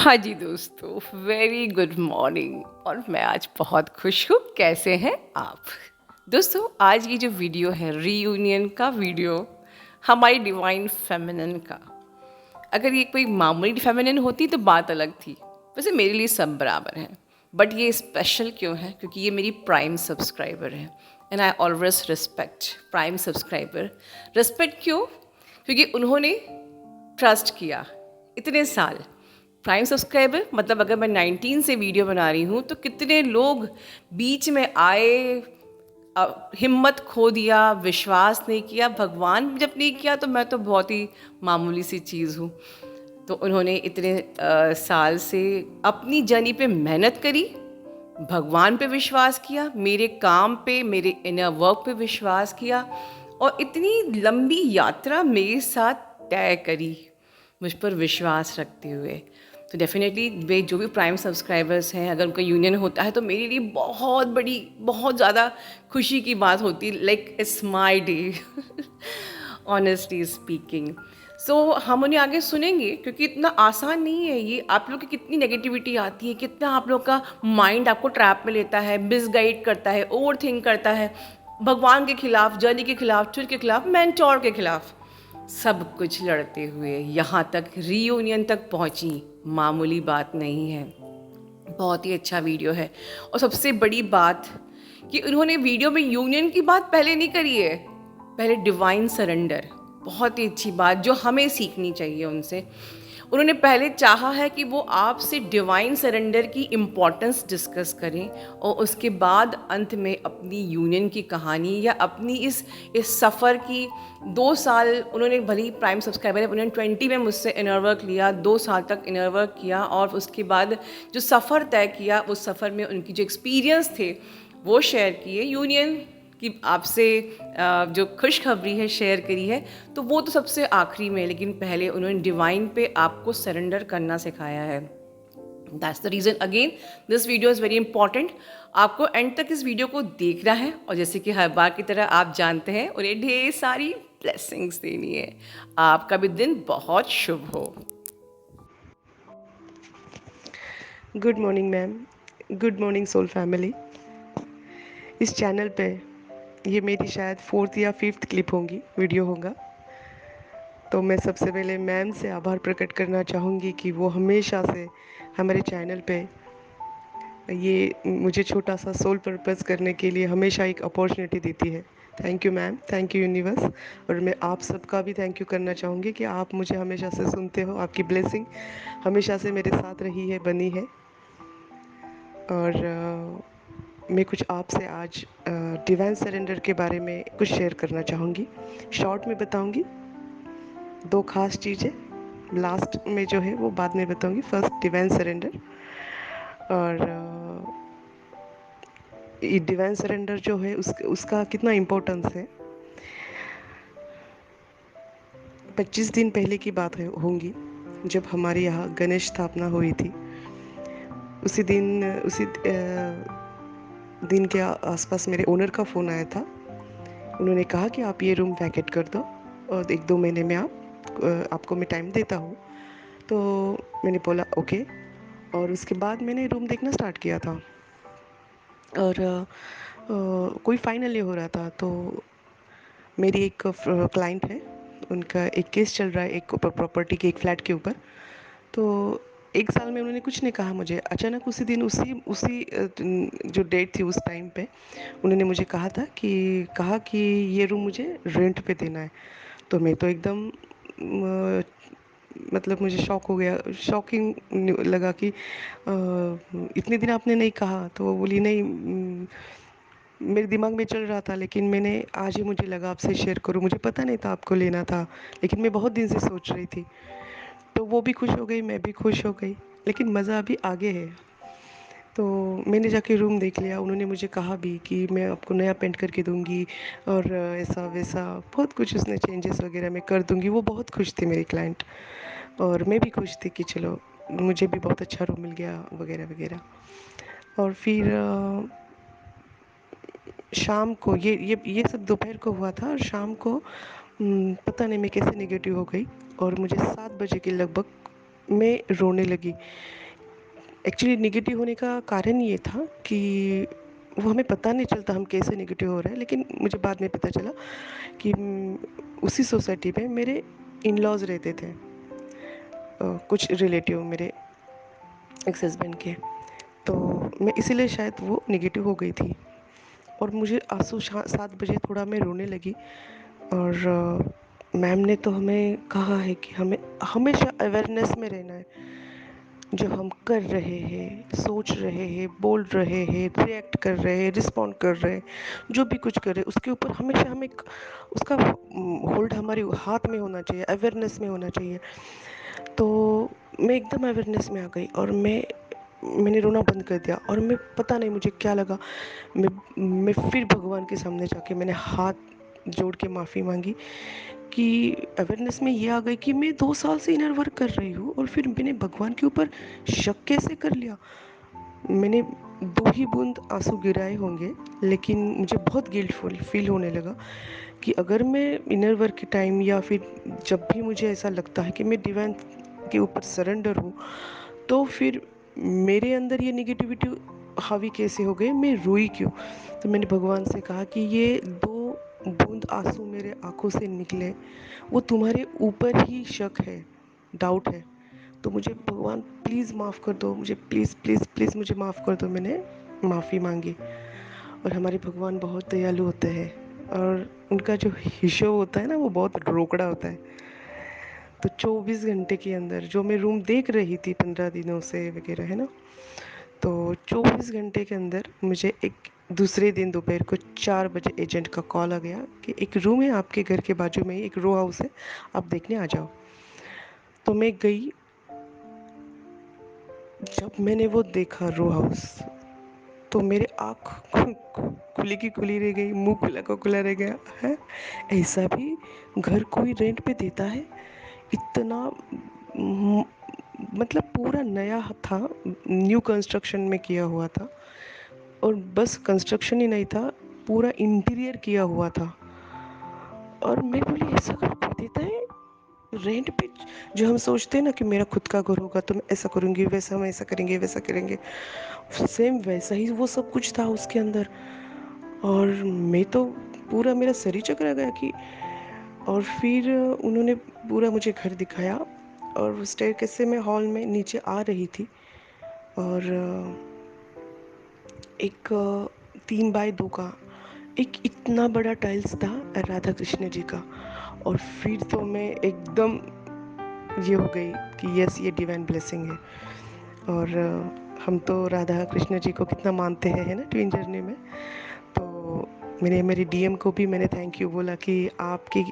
हाँ जी दोस्तों, very good morning. और मैं आज बहुत खुश हूँ। कैसे हैं आप दोस्तों? आज ये जो वीडियो है रीयूनियन का वीडियो, हमारी डिवाइन फेमिनिन का। अगर ये कोई मामूली फेमिनिन होती तो बात अलग थी। वैसे मेरे लिए सब बराबर हैं, बट ये स्पेशल क्यों है? क्योंकि ये मेरी प्राइम सब्सक्राइबर है and I always respect prime subscriber. Respect क्यों? क्योंकि उन्होंने ट्रस्ट किया इतने साल। प्राइम सब्सक्राइबर मतलब अगर मैं 19 से वीडियो बना रही हूँ तो कितने लोग बीच में आए, हिम्मत खो दिया, विश्वास नहीं किया। भगवान जब नहीं किया तो मैं तो बहुत ही मामूली सी चीज़ हूँ। तो उन्होंने इतने साल से अपनी जर्नी पे मेहनत करी, भगवान पे विश्वास किया, मेरे काम पे, मेरे इनर वर्क पे विश्वास किया और इतनी लंबी यात्रा मेरे साथ तय करी मुझ पर विश्वास रखते हुए। तो डेफिनेटली वे जो भी प्राइम सब्सक्राइबर्स हैं, अगर उनका यूनियन होता है तो मेरे लिए बहुत बड़ी, बहुत ज़्यादा खुशी की बात होती है। Like it's my day honestly speaking. So हम उन्हें आगे सुनेंगे क्योंकि इतना आसान नहीं है ये। आप लोग की कितनी नेगेटिविटी आती है, कितना आप लोग का माइंड आपको ट्रैप में लेता है, मिसगाइड करता है, ओवर थिंक करता है, भगवान के खिलाफ, जर्नी के खिलाफ, चुर के खिलाफ, मेंटोर के खिलाफ। सब कुछ लड़ते हुए यहाँ तक रीयूनियन तक पहुँची, मामूली बात नहीं है। बहुत ही अच्छा वीडियो है। और सबसे बड़ी बात कि उन्होंने वीडियो में यूनियन की बात पहले नहीं करी है, पहले डिवाइन सरेंडर। बहुत ही अच्छी बात जो हमें सीखनी चाहिए उनसे। उन्होंने पहले चाहा है कि वो आपसे डिवाइन सरेंडर की इम्पोर्टेंस डिस्कस करें और उसके बाद अंत में अपनी यूनियन की कहानी या अपनी इस सफ़र की 2 साल उन्होंने, भले ही प्राइम सब्सक्राइबर है, उन्होंने 20 में मुझसे इनर वर्क लिया, 2 साल तक इनर वर्क किया और उसके बाद जो सफ़र तय किया उस सफ़र में उनकी जो एक्सपीरियंस थे वो शेयर किए। यूनियन की आपसे जो खुशखबरी है शेयर करी है, तो वो तो सबसे आखिरी में, लेकिन पहले उन्होंने डिवाइन पे आपको सरेंडर करना सिखाया है। That's the reason again this video is very important. आपको एंड तक इस वीडियो को देखना है और जैसे कि हर बार की तरह आप जानते हैं उन्हें ढेर सारी ब्लेसिंग्स देनी है। आपका भी दिन बहुत शुभ हो। Good morning ma'am. Good morning soul family. इस चैनल पे ये मेरी शायद 4th या 5th क्लिप होंगी, वीडियो होगा। तो मैं सबसे पहले मैम से आभार प्रकट करना चाहूँगी कि वो हमेशा से हमारे चैनल पे ये मुझे छोटा सा सोल पर्पस करने के लिए हमेशा एक अपॉर्चुनिटी देती है। Thank you ma'am, thank you universe. और मैं आप सबका भी थैंक यू करना चाहूँगी कि आप मुझे हमेशा से सुनते हो। आपकी ब्लेसिंग हमेशा से मेरे साथ रही है, बनी है। और मैं कुछ आपसे आज डिवाइन सरेंडर के बारे में कुछ शेयर करना चाहूँगी। शॉर्ट में बताऊँगी। 2 खास चीज़ें लास्ट में जो है वो बाद में बताऊँगी। First divine surrender. और ये डिवाइन सरेंडर जो है उसका कितना इम्पोर्टेंस है। 25 दिन पहले की बात है होंगी जब हमारे यहाँ गणेश स्थापना हुई थी। उसी दिन के आसपास मेरे ओनर का फ़ोन आया था। उन्होंने कहा कि आप ये रूम वैकेट कर दो और 1-2 महीने में आपको मैं टाइम देता हूँ। तो मैंने बोला ओके। और उसके बाद मैंने रूम देखना स्टार्ट किया था और कोई फाइनल नहीं हो रहा था। तो मेरी एक क्लाइंट है, उनका एक केस चल रहा है एक प्रॉपर्टी के एक फ्लैट के ऊपर। तो 1 साल में उन्होंने कुछ नहीं कहा मुझे। अचानक उसी दिन उसी उसी जो डेट थी उस टाइम पे उन्होंने मुझे कहा कि ये रूम मुझे रेंट पे देना है। तो मैं तो एकदम मतलब मुझे शॉक हो गया, शॉकिंग लगा कि इतने दिन आपने नहीं कहा। तो वो बोली नहीं, मेरे दिमाग में चल रहा था लेकिन मैंने आज ही मुझे लगा आपसे शेयर करूं। मुझे पता नहीं था आपको लेना था, लेकिन मैं बहुत दिन से सोच रही थी। तो वो भी खुश हो गई, मैं भी खुश हो गई, लेकिन मज़ा अभी आगे है। तो मैंने जाके रूम देख लिया। उन्होंने मुझे कहा भी कि मैं आपको नया पेंट करके दूंगी और ऐसा वैसा बहुत कुछ उसने चेंजेस वगैरह मैं कर दूंगी। वो बहुत खुश थी मेरी क्लाइंट और मैं भी खुश थी कि चलो मुझे भी बहुत अच्छा रूम मिल गया वगैरह वगैरह। और फिर शाम को ये सब दोपहर को हुआ था और शाम को पता नहीं मैं कैसे नेगेटिव हो गई और मुझे 7 बजे के लगभग मैं रोने लगी। एक्चुअली नेगेटिव होने का कारण ये था कि वो हमें पता नहीं चलता हम कैसे नेगेटिव हो रहे हैं, लेकिन मुझे बाद में पता चला कि उसी सोसाइटी में मेरे इन लॉज रहते थे, कुछ रिलेटिव मेरे एक्स हस्बैंड के। तो मैं इसीलिए शायद वो नेगेटिव हो गई थी, और मुझे आंसू 7 बजे थोड़ा मैं रोने लगी। और मैम ने तो हमें कहा है कि हमें हमेशा अवेयरनेस में रहना है। जो हम कर रहे हैं, सोच रहे हैं, बोल रहे हैं, रिएक्ट कर रहे हैं, रिस्पॉन्ड कर रहे हैं, जो भी कुछ कर रहे हैं उसके ऊपर हमेशा हमें उसका होल्ड हमारे हाथ में होना चाहिए, अवेयरनेस में होना चाहिए। तो मैं एकदम अवेयरनेस में आ गई, और मैंने रोना बंद कर दिया। और मैं पता नहीं मुझे क्या लगा, मैं फिर भगवान के सामने जाके मैंने हाथ जोड़ के माफ़ी मांगी कि अवेयरनेस में ये आ गई कि मैं 2 साल से इनर वर्क कर रही हूँ, और फिर मैंने भगवान के ऊपर शक कैसे कर लिया। मैंने 2 ही बूंद आंसू गिराए होंगे, लेकिन मुझे बहुत गिल्टफुल फील होने लगा कि अगर मैं इनर वर्क के टाइम या फिर जब भी मुझे ऐसा लगता है कि मैं डिवाइन के ऊपर सरेंडर हूँ, तो फिर मेरे अंदर ये निगेटिविटी हावी कैसे हो गई, मैं रोई क्यों। तो मैंने भगवान से कहा कि ये 2 बूंद आंसू मेरे आंखों से निकले, वो तुम्हारे ऊपर ही शक है, डाउट है। तो मुझे भगवान प्लीज़ माफ़ कर दो, मुझे प्लीज़ प्लीज़ प्लीज़ मुझे माफ़ कर दो। मैंने माफ़ी मांगी। और हमारे भगवान बहुत दयालु होते हैं, और उनका जो हिशो होता है ना, वो बहुत रोकड़ा होता है। तो 24 घंटे के अंदर जो मैं रूम देख रही थी 15 दिनों से वगैरह, है ना, तो 24 घंटे के अंदर मुझे एक दूसरे दिन दोपहर को 4 बजे एजेंट का कॉल आ गया कि एक रूम है आपके घर के बाजू में ही, एक रो हाउस है, आप देखने आ जाओ। तो मैं गई। जब मैंने वो देखा रो हाउस, तो मेरे आँख खुली की खुली रह गई, मुंह खुला का खुला रह गया है। ऐसा भी घर कोई रेंट पे देता है? इतना म, मतलब पूरा नया था, न्यू कंस्ट्रक्शन में किया हुआ था। और बस कंस्ट्रक्शन ही नहीं था, पूरा इंटीरियर किया हुआ था। और मैं बोली ऐसा घर कोई देता है रेंट पे? जो हम सोचते हैं ना कि मेरा खुद का घर होगा तो मैं ऐसा करूँगी, वैसा हम ऐसा करेंगे, वैसा करेंगे, सेम वैसा ही वो सब कुछ था उसके अंदर। और मैं तो पूरा मेरा सर ही चकरा गया कि। और फिर उन्होंने पूरा मुझे घर दिखाया, और स्टेयरकेस से मैं हॉल में नीचे आ रही थी, और एक 3 बाय 2 का एक इतना बड़ा टाइल्स था राधा कृष्ण जी का। और फिर तो मैं एकदम ये हो गई कि यस, ये डिवाइन ब्लेसिंग है। और हम तो राधा कृष्ण जी को कितना मानते हैं, है ना, ट्विन जर्नी में। तो मैंने मेरे डीएम को भी मैंने थैंक यू बोला कि आपकी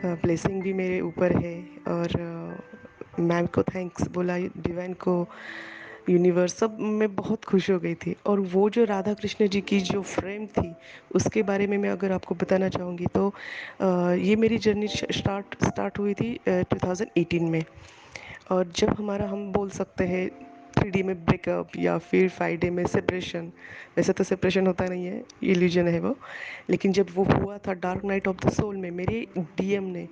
ब्लेसिंग भी मेरे ऊपर है। और मैम को थैंक्स बोला, डिवाइन को, यूनिवर्स, सब। मैं बहुत खुश हो गई थी। और वो जो राधा कृष्ण जी की जो फ्रेम थी, उसके बारे में मैं अगर आपको बताना चाहूँगी तो ये मेरी जर्नी स्टार्ट हुई थी 2018 में। और जब हमारा, हम बोल सकते हैं, 3D में ब्रेकअप या फिर 5D में सेपरेशन, वैसे तो सेपरेशन होता नहीं है, इल्यूजन है वो, लेकिन जब वो हुआ था dark night of the soul में, मेरे डीएम ने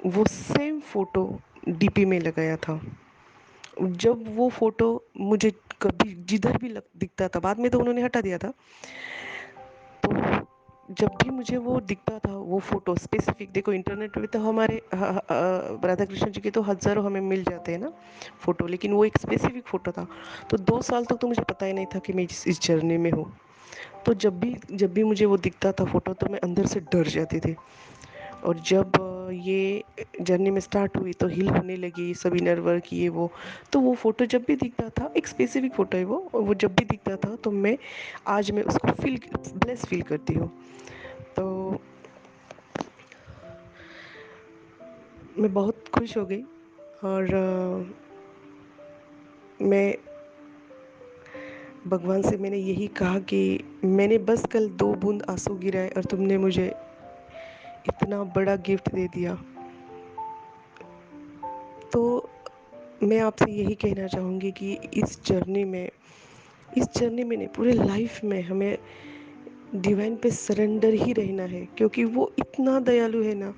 वो सेम फोटो डीपी में लगाया था। जब वो फोटो मुझे कभी जिधर भी दिखता था, बाद में तो उन्होंने हटा दिया था, तो जब भी मुझे वो दिखता था वो फोटो स्पेसिफिक, देखो इंटरनेट पे तो हमारे राधा कृष्ण जी के तो हजारों हमें मिल जाते हैं ना फोटो, लेकिन वो एक स्पेसिफिक फोटो था। तो 2 साल तक तो मुझे पता ही नहीं था कि मैं इस जर्नी में हूँ। तो जब भी मुझे वो दिखता था फोटो, तो मैं अंदर से डर जाती थी। और जब ये जर्नी में स्टार्ट हुई तो हिल होने लगी, सब इनर वर्क ये वो। तो वो फ़ोटो जब भी दिखता था, एक स्पेसिफिक फ़ोटो है वो, और वो जब भी दिखता था तो आज मैं उसको ब्लेस फील करती हूँ। तो मैं बहुत खुश हो गई। और मैं भगवान से मैंने यही कहा कि मैंने बस कल 2 बूंद आंसू गिराए, और तुमने मुझे इतना बड़ा गिफ्ट दे दिया। तो मैं आपसे यही कहना चाहूँगी कि इस जर्नी में नहीं, पूरे लाइफ में हमें डिवाइन पे सरेंडर ही रहना है, क्योंकि वो इतना दयालु है ना।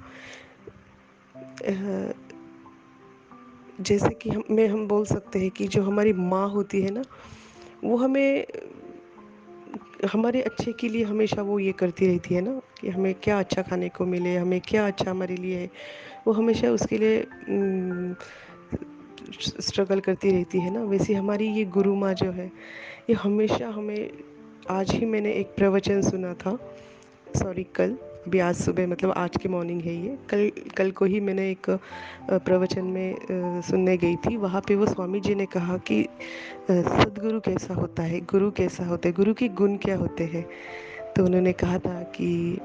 जैसे कि हम बोल सकते हैं कि जो हमारी माँ होती है ना, वो हमें हमारे अच्छे के लिए हमेशा वो ये करती रहती है ना, कि हमें क्या अच्छा खाने को मिले, हमें क्या अच्छा हमारे लिए है। वो हमेशा उसके लिए स्ट्रगल करती रहती है ना। वैसे हमारी ये गुरु माँ जो है, ये हमेशा हमें, आज ही मैंने एक प्रवचन सुना था, सॉरी कल, अभी आज सुबह मतलब आज की मॉर्निंग है ये, कल कल को ही मैंने एक प्रवचन में सुनने गई थी। वहाँ पे वो स्वामी जी ने कहा कि सदगुरु कैसा होता है, गुरु कैसा होता है, गुरु के गुण क्या होते हैं। तो उन्होंने कहा था कि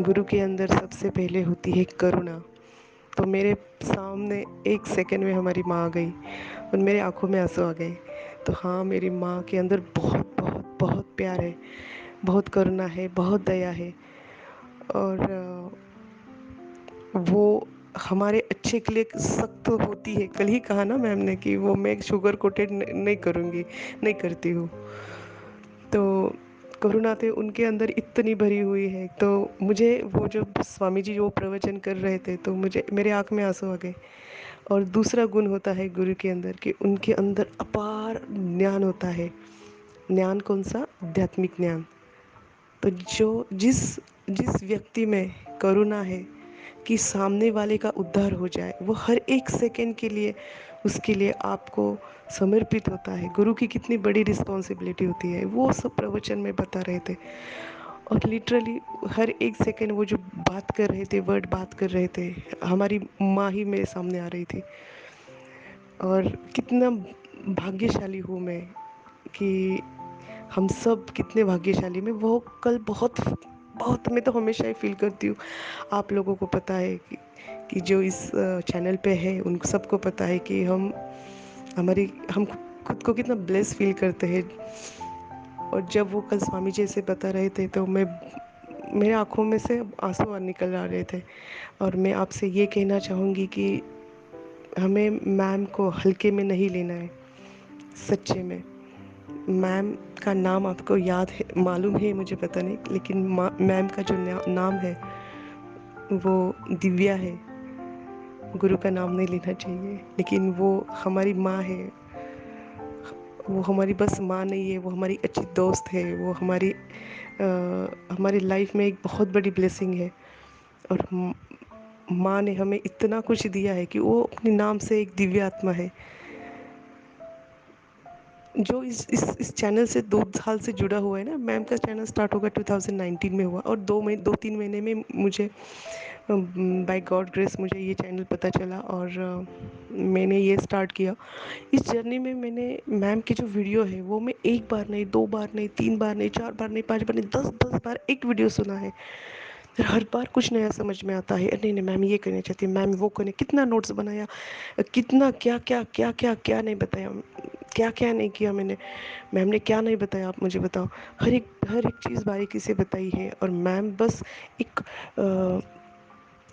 गुरु के अंदर सबसे पहले होती है करुणा। तो मेरे सामने एक सेकंड में हमारी माँ आ गई और मेरे आंखों में आंसू आ गए। तो हाँ, मेरी माँ के अंदर बहुत बहुत बहुत प्यार है, बहुत करुणा है, बहुत दया है। और वो हमारे अच्छे के लिए सख्त होती है। कल ही कहा ना मैम ने कि वो मैं शुगर कोटेड नहीं करूँगी, नहीं करती हूँ। तो करुणा तो उनके अंदर इतनी भरी हुई है। तो मुझे वो जो स्वामी जी वो प्रवचन कर रहे थे, तो मुझे मेरे आँख में आंसू आ गए। और दूसरा गुण होता है गुरु के अंदर, कि उनके अंदर अपार ज्ञान होता है। ज्ञान कौन सा? आध्यात्मिक ज्ञान। तो जो जिस जिस व्यक्ति में करुणा है कि सामने वाले का उद्धार हो जाए, वो हर एक सेकंड के लिए उसके लिए आपको समर्पित होता है। गुरु की कितनी बड़ी रिस्पॉन्सिबिलिटी होती है, वो सब प्रवचन में बता रहे थे। और लिटरली हर एक सेकंड वो जो बात कर रहे थे, वर्ड बात कर रहे थे, हमारी माँ ही मेरे सामने आ रही थी। और कितना भाग्यशाली हूँ मैं, कि हम सब कितने भाग्यशाली में वो कल बहुत बहुत, मैं तो हमेशा ही फील करती हूँ। आप लोगों को पता है कि जो इस चैनल पे है, उन सबको पता है कि हम खुद को कितना ब्लेस फील करते हैं। और जब वो कल स्वामी जी ऐसे बता रहे थे, तो मेरे आंखों में से आंसू निकल आ रहे थे। और मैं आपसे ये कहना चाहूँगी कि हमें मैम को हल्के में नहीं लेना है, सच्चे में। मैम का नाम आपको याद है, मालूम है, मुझे पता नहीं, लेकिन मैम का जो नाम है वो दिव्या है। गुरु का नाम नहीं लेना चाहिए, लेकिन वो हमारी माँ है। वो हमारी बस माँ नहीं है, वो हमारी अच्छी दोस्त है। वो हमारी लाइफ में एक बहुत बड़ी ब्लेसिंग है। और माँ ने हमें इतना कुछ दिया है कि वो अपने नाम से एक दिव्य आत्मा है। जो इस चैनल से 2 साल से जुड़ा हुआ है ना, मैम का चैनल स्टार्ट होगा 2019 में हुआ, और 2-3 महीने में मुझे बाय गॉड ग्रेस मुझे ये चैनल पता चला, और मैंने ये स्टार्ट किया। इस जर्नी में मैंने मैम की जो वीडियो है, वो मैं एक बार नहीं, 2 बार नहीं, 3 बार नहीं, 4 बार नहीं, 5 बार नहीं, 10 10 बार एक वीडियो सुना है। फिर हर बार कुछ नया समझ में आता है। नहीं नहीं, मैम ये करना चाहती है, मैम वो करने, कितना नोट्स बनाया, कितना क्या क्या क्या क्या क्या नहीं बताया, क्या क्या नहीं किया मैंने, मैम ने क्या नहीं बताया, आप मुझे बताओ। हर एक चीज़ बारीकी से बताई है। और मैम बस एक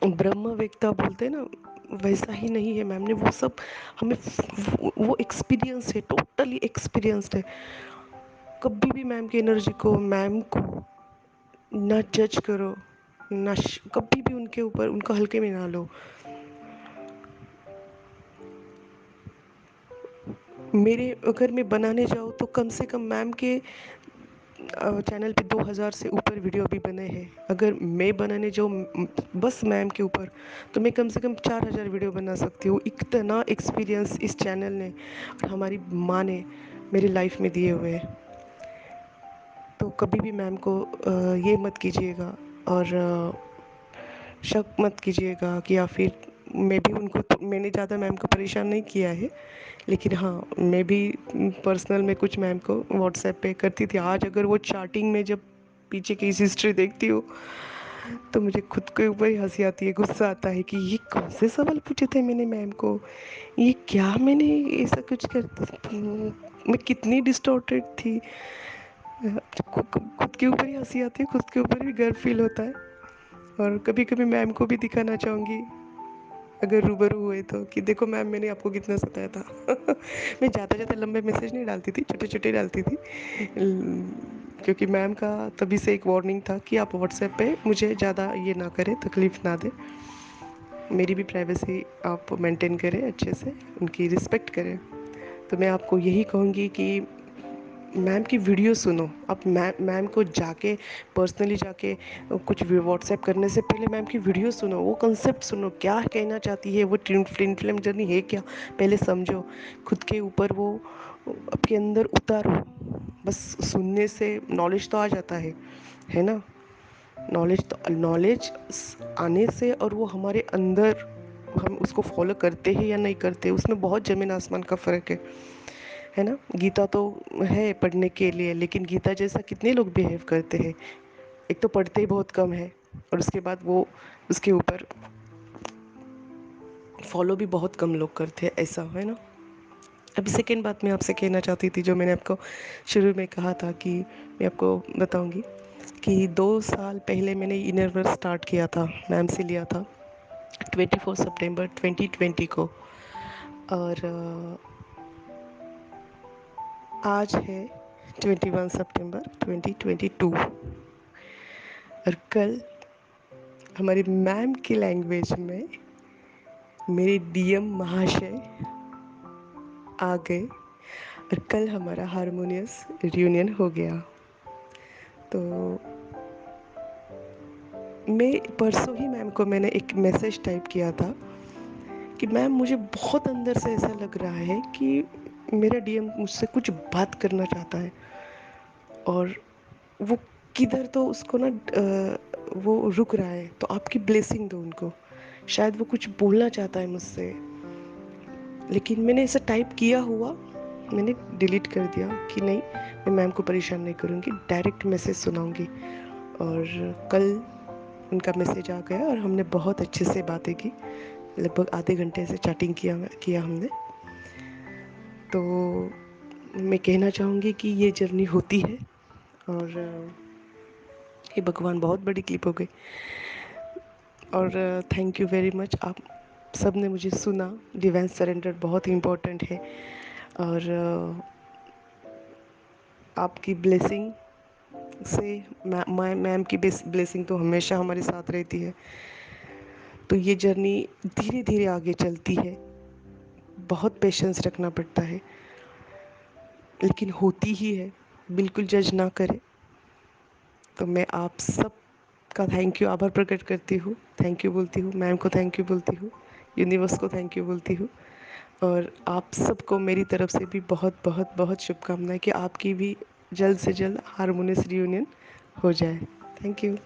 ब्रह्मवेत्ता बोलते हैं ना, वैसा ही नहीं है। मैम ने वो सब हमें, वो एक्सपीरियंस है, टोटली एक्सपीरियंस्ड है। कभी भी मैम की एनर्जी को, मैम को ना जज करो, ना कभी भी उनके ऊपर उनको हल्के में ना लो। मेरे अगर मैं बनाने जाऊँ तो कम से कम मैम के चैनल पे 2000 से ऊपर वीडियो भी बने हैं। अगर मैं बनाने जाऊँ बस मैम के ऊपर, तो मैं कम से कम 4000 वीडियो बना सकती हूँ। इतना एक्सपीरियंस इस चैनल ने और हमारी माँ ने मेरी लाइफ में दिए हुए हैं। तो कभी भी मैम को ये मत कीजिएगा, और शक मत कीजिएगा कि, या फिर मैं भी उनको, मैंने ज़्यादा मैम को परेशान नहीं किया है, लेकिन हाँ, मैं भी पर्सनल में कुछ मैम को व्हाट्सएप पे करती थी। आज अगर वो चैटिंग में जब पीछे की हिस्ट्री देखती हूँ, तो मुझे खुद के ऊपर ही हंसी आती है, गुस्सा आता है कि ये कौन से सवाल पूछे थे मैंने मैम को, ये क्या मैंने ऐसा कुछ कर, मैं कितनी डिस्टॉर्टेड थी। खुद के ऊपर ही हंसी आती है, खुद के ऊपर भी गर्व फील होता है। और कभी कभी मैम को भी दिखाना चाहूँगी, अगर रूबरू हुए तो, कि देखो मैम, मैंने आपको कितना सताया था। मैं ज़्यादा ज़्यादा लंबे मैसेज नहीं डालती थी, छोटे छोटे डालती थी। क्योंकि मैम का तभी से एक वार्निंग था कि आप व्हाट्सएप पे मुझे ज़्यादा ये ना करें, तकलीफ़ ना दें। मेरी भी प्राइवेसी आप मेंटेन करें अच्छे से, उनकी रिस्पेक्ट करें। तो मैं आपको यही कहूँगी कि मैम की वीडियो सुनो। आप मैम को जाके पर्सनली जाके कुछ व्हाट्सएप करने से पहले मैम की वीडियो सुनो, वो कंसेप्ट सुनो, क्या कहना चाहती है वो ट्विन फिल्म जर्नी है क्या, पहले समझो, खुद के ऊपर वो आपके अंदर उतारो। बस सुनने से नॉलेज तो आ जाता है ना। नॉलेज आने से और वो हमारे अंदर हम उसको फॉलो करते हैं या नहीं करते, उसमें बहुत ज़मीन आसमान का फ़र्क है ना। गीता तो है पढ़ने के लिए, लेकिन गीता जैसा कितने लोग बिहेव करते हैं। एक तो पढ़ते ही बहुत कम है, और उसके बाद वो उसके ऊपर फॉलो भी बहुत कम लोग करते हैं, ऐसा है ना। अभी सेकेंड बात मैं आपसे कहना चाहती थी, जो मैंने आपको शुरू में कहा था कि मैं आपको बताऊंगी कि 2 साल पहले मैंने इनर वर्क स्टार्ट किया था, मैम से लिया था 24 सितंबर 2020 को। और आज है 21 सितंबर 2022। और कल हमारी मैम की लैंग्वेज में मेरे डीएम महाशय आ गए, और कल हमारा हारमोनियस रियूनियन हो गया। तो मैं परसों ही मैम को मैंने एक मैसेज टाइप किया था कि मैम मुझे बहुत अंदर से ऐसा लग रहा है कि मेरा डीएम मुझसे कुछ बात करना चाहता है, और वो किधर तो उसको ना वो रुक रहा है, तो आपकी ब्लेसिंग दो उनको, शायद वो कुछ बोलना चाहता है मुझसे। लेकिन मैंने ऐसा टाइप किया हुआ, मैंने डिलीट कर दिया कि नहीं, मैं मैम को परेशान नहीं करूँगी, डायरेक्ट मैसेज सुनाऊँगी। और कल उनका मैसेज आ गया और हमने बहुत अच्छे से बातें की, लगभग आधे घंटे से चैटिंग किया हमने। तो मैं कहना चाहूँगी कि ये जर्नी होती है, और ये भगवान बहुत बड़ी क्लिप हो गई। और थैंक यू वेरी मच, आप सब ने मुझे सुना। डिवाइन सरेंडर बहुत इम्पोर्टेंट है, और आपकी ब्लेसिंग से मैम की ब्लेसिंग तो हमेशा हमारे साथ रहती है। तो ये जर्नी धीरे धीरे आगे चलती है, बहुत पेशेंस रखना पड़ता है, लेकिन होती ही है। बिल्कुल जज ना करें। तो मैं आप सब का थैंक यू, आभार प्रकट करती हूँ, थैंक यू बोलती हूँ, मैम को थैंक यू बोलती हूँ, यूनिवर्स को थैंक यू बोलती हूँ। और आप सबको मेरी तरफ से भी बहुत बहुत बहुत शुभकामनाएं कि आपकी भी जल्द से जल्द हारमोनियस रियूनियन हो जाए। Thank you.